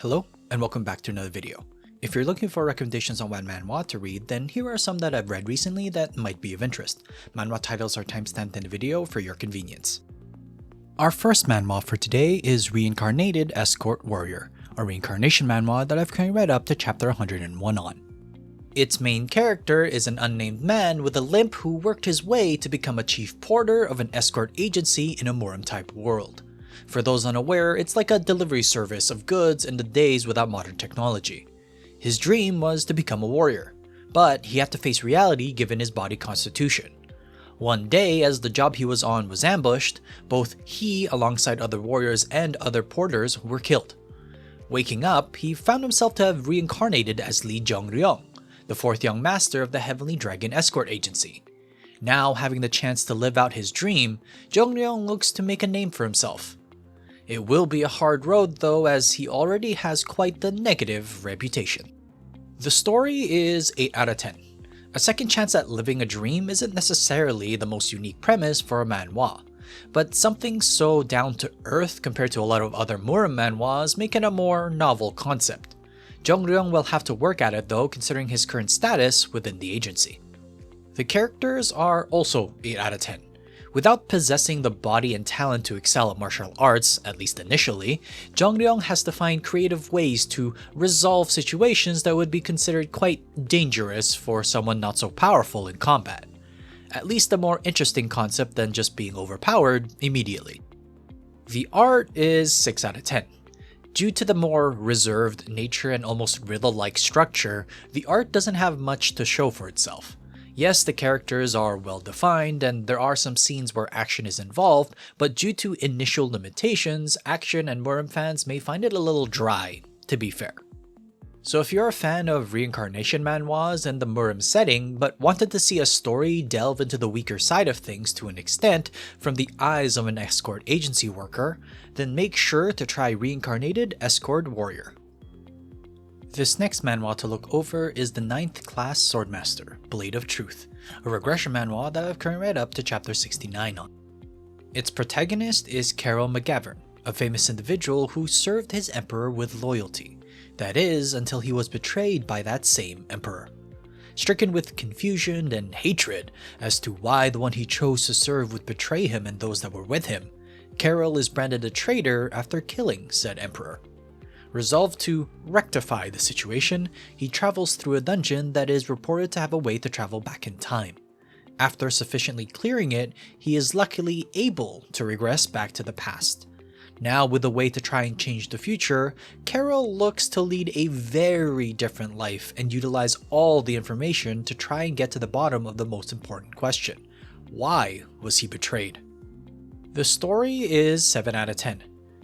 Hello, and welcome back to another video. If you're looking for recommendations on what manhwa to read, then here are some that I've read recently that might be of interest. Manhwa titles are timestamped in the video for your convenience. Our first manhwa for today is Reincarnated Escort Warrior, a reincarnation manhwa that I've currently read up to chapter 101 on. Its main character is an unnamed man with a limp who worked his way to become a chief porter of an escort agency in a Murim-type world. For those unaware, it's like a delivery service of goods in the days without modern technology. His dream was to become a warrior, but he had to face reality given his body constitution. One day, as the job he was on was ambushed, both he, alongside other warriors and other porters, were killed. Waking up, he found himself to have reincarnated as Lee Jong-ryong, the fourth young master of the Heavenly Dragon Escort Agency. Now having the chance to live out his dream, Jong-ryong looks to make a name for himself. It will be a hard road though, as he already has quite the negative reputation. The story is 8 out of 10. A second chance at living a dream isn't necessarily the most unique premise for a manhwa, but something so down to earth compared to a lot of other Murim manhwas make it a more novel concept. Jong-ryong will have to work at it though, considering his current status within the agency. The characters are also 8 out of 10. Without possessing the body and talent to excel at martial arts, at least initially, Jong-ryong has to find creative ways to resolve situations that would be considered quite dangerous for someone not so powerful in combat. At least a more interesting concept than just being overpowered immediately. The art is 6 out of 10. Due to the more reserved nature and almost riddle-like structure, the art doesn't have much to show for itself. Yes, the characters are well defined and there are some scenes where action is involved, but due to initial limitations, action and Murim fans may find it a little dry, to be fair. So if you're a fan of reincarnation manhwas and the Murim setting, but wanted to see a story delve into the weaker side of things to an extent from the eyes of an escort agency worker, then make sure to try Reincarnated Escort Warrior. This next manhwa to look over is the 9th class Swordmaster, Blade of Truth, a regression manhwa that I've currently read up to chapter 69 on. Its protagonist is Carol McGavern, a famous individual who served his emperor with loyalty, that is, until he was betrayed by that same emperor. Stricken with confusion and hatred as to why the one he chose to serve would betray him and those that were with him, Carol is branded a traitor after killing said emperor. Resolved to rectify the situation, he travels through a dungeon that is reported to have a way to travel back in time. After sufficiently clearing it, he is luckily able to regress back to the past. Now with a way to try and change the future, Carol looks to lead a very different life and utilize all the information to try and get to the bottom of the most important question. Why was he betrayed? The story is 7 out of 10.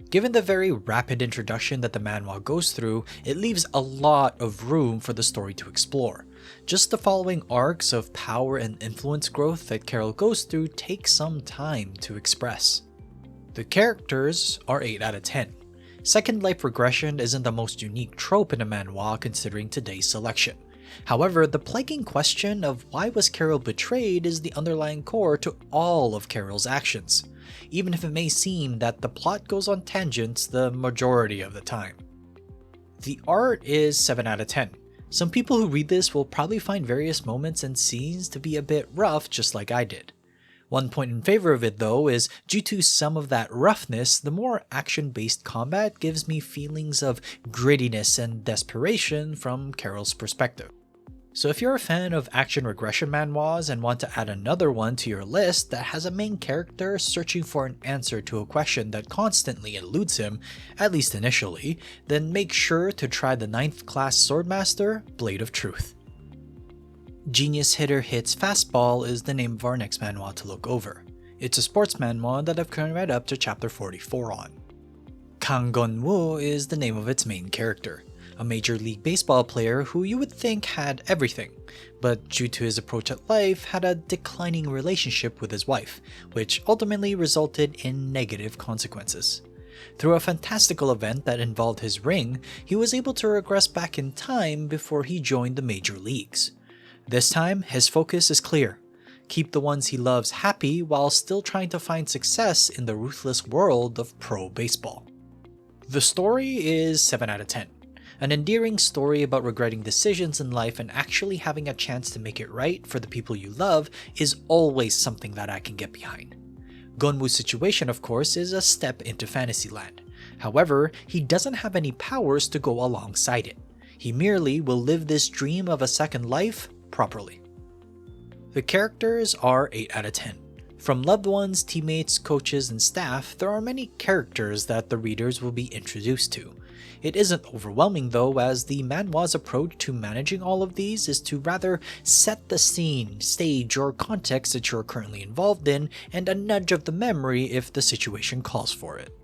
Given the very rapid introduction that the manhwa goes through, it leaves a lot of room for the story to explore. Just the following arcs of power and influence growth that Carol goes through take some time to express. The characters are 8 out of 10. Second life regression isn't the most unique trope in a manhwa considering today's selection. However, the plaguing question of why was Carol betrayed is the underlying core to all of Carol's actions, even if it may seem that the plot goes on tangents the majority of the time. The art is 7 out of 10. Some people who read this will probably find various moments and scenes to be a bit rough, just like I did. One point in favor of it though is, due to some of that roughness, the more action-based combat gives me feelings of grittiness and desperation from Carol's perspective. So if you're a fan of action regression manhwas and want to add another one to your list that has a main character searching for an answer to a question that constantly eludes him, at least initially, then make sure to try the 9th class Swordmaster, Blade of Truth. Genius Hitter Hits Fastball is the name of our next manhwa to look over. It's a sports manhwa that I've currently read up to chapter 44 on. Kang Gun-woo is the name of its main character, a Major League Baseball player who you would think had everything, but due to his approach at life had a declining relationship with his wife, which ultimately resulted in negative consequences. Through a fantastical event that involved his ring, he was able to regress back in time before he joined the major leagues. This time, his focus is clear: keep the ones he loves happy while still trying to find success in the ruthless world of pro baseball. The story is 7 out of 10. An endearing story about regretting decisions in life and actually having a chance to make it right for the people you love is always something that I can get behind. Gonwoo's situation, of course, is a step into Fantasyland. However, he doesn't have any powers to go alongside it. He merely will live this dream of a second life properly. The characters are 8 out of 10. From loved ones, teammates, coaches, and staff, there are many characters that the readers will be introduced to. It isn't overwhelming though, as the manhwa's approach to managing all of these is to rather set the scene, stage, or context that you're currently involved in, and a nudge of the memory if the situation calls for it.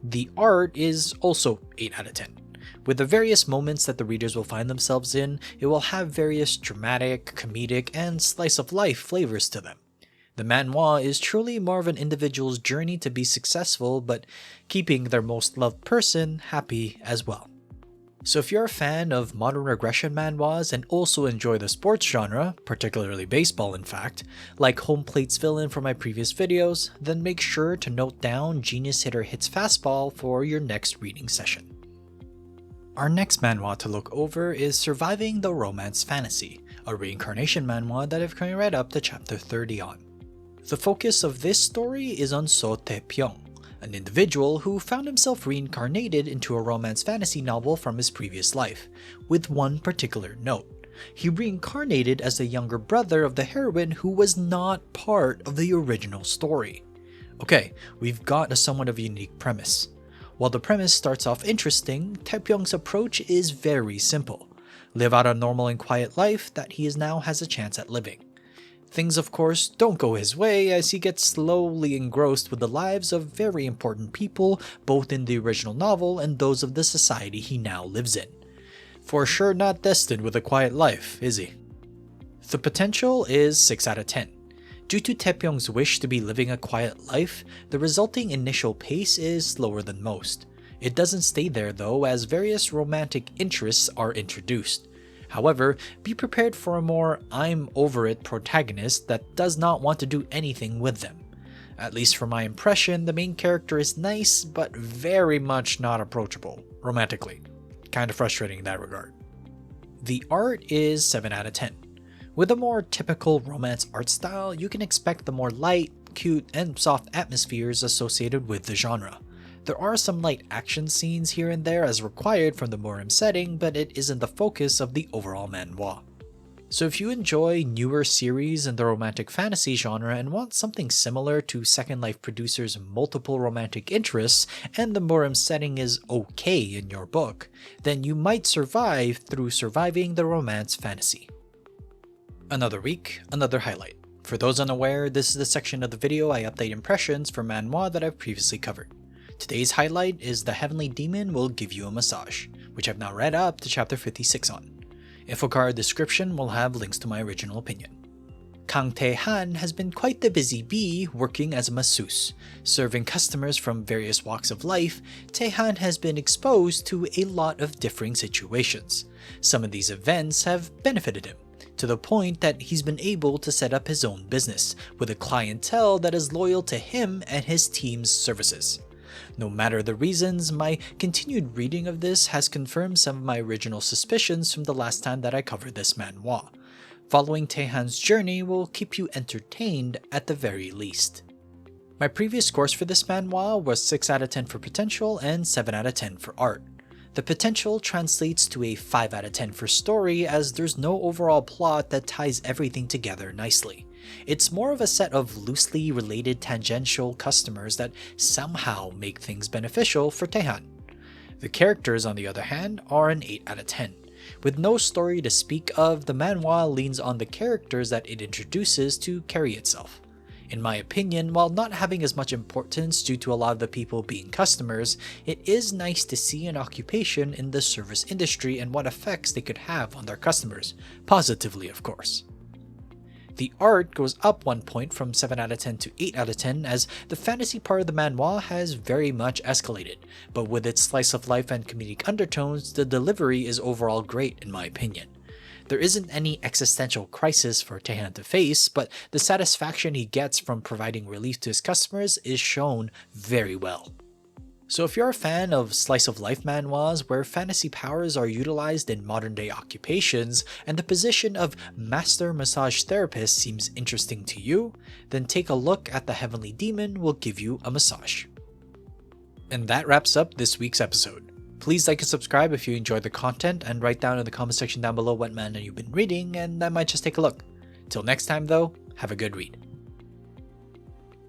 The art is also 8 out of 10. With the various moments that the readers will find themselves in, it will have various dramatic, comedic, and slice-of-life flavors to them. The manhwa is truly more of an individual's journey to be successful, but keeping their most loved person happy as well. So if you're a fan of modern regression manhwas and also enjoy the sports genre, particularly baseball in fact, like Home Plate's villain from my previous videos, then make sure to note down Genius Hitter Hits Fastball for your next reading session. Our next manhwa to look over is Surviving the Romance Fantasy, a reincarnation manhwa that I've currently read up to chapter 30 on. The focus of this story is on So Tae-pyong, an individual who found himself reincarnated into a romance fantasy novel from his previous life, with one particular note. He reincarnated as the younger brother of the heroine who was not part of the original story. Okay, we've got a somewhat of a unique premise. While the premise starts off interesting, Tae-pyong's approach is very simple. Live out a normal and quiet life that he now has a chance at living. Things, of course, don't go his way as he gets slowly engrossed with the lives of very important people, both in the original novel and those of the society he now lives in. For sure not destined with a quiet life, is he? The potential is 6 out of 10. Due to Tae-pyong's wish to be living a quiet life, the resulting initial pace is slower than most. It doesn't stay there though, as various romantic interests are introduced. However, be prepared for a more I'm over it protagonist that does not want to do anything with them. At least from my impression, the main character is nice, but very much not approachable, romantically. Kind of frustrating in that regard. The art is 7 out of 10. With a more typical romance art style, you can expect the more light, cute, and soft atmospheres associated with the genre. There are some light action scenes here and there as required from the Morim setting, but it isn't the focus of the overall manhwa. So if you enjoy newer series in the romantic fantasy genre and want something similar to Second Life producer's multiple romantic interests and the Morim setting is okay in your book, then you might survive through Surviving the Romance Fantasy. Another week, another highlight. For those unaware, this is the section of the video I update impressions for manhwa that I've previously covered. Today's highlight is The Heavenly Demon Will Give You a Massage, which I've now read up to chapter 56 on. Info card description will have links to my original opinion. Kang Tae-han has been quite the busy bee working as a masseuse. Serving customers from various walks of life, Tae-han has been exposed to a lot of differing situations. Some of these events have benefited him, to the point that he's been able to set up his own business, with a clientele that is loyal to him and his team's services. No matter the reasons, my continued reading of this has confirmed some of my original suspicions from the last time that I covered this manhwa. Following Tae-han's journey will keep you entertained at the very least. My previous scores for this manhwa was 6 out of 10 for potential and 7 out of 10 for art. The potential translates to a 5 out of 10 for story, as there's no overall plot that ties everything together nicely. It's more of a set of loosely related tangential customers that somehow make things beneficial for Tae-han. The characters, on the other hand, are an 8 out of 10. With no story to speak of, the manhwa leans on the characters that it introduces to carry itself. In my opinion, while not having as much importance due to a lot of the people being customers, it is nice to see an occupation in the service industry and what effects they could have on their customers, positively of course. The art goes up 1 point from 7 out of 10 to 8 out of 10 as the fantasy part of the manhwa has very much escalated, but with its slice of life and comedic undertones, the delivery is overall great in my opinion. There isn't any existential crisis for Tae-han to face, but the satisfaction he gets from providing relief to his customers is shown very well. So if you're a fan of slice of life manhwas where fantasy powers are utilized in modern day occupations and the position of master massage therapist seems interesting to you, then take a look at The Heavenly Demon Will Give You a Massage. And that wraps up this week's episode. Please like and subscribe if you enjoyed the content, and write down in the comment section down below what manga you've been reading and I might just take a look. Till next time though, have a good read.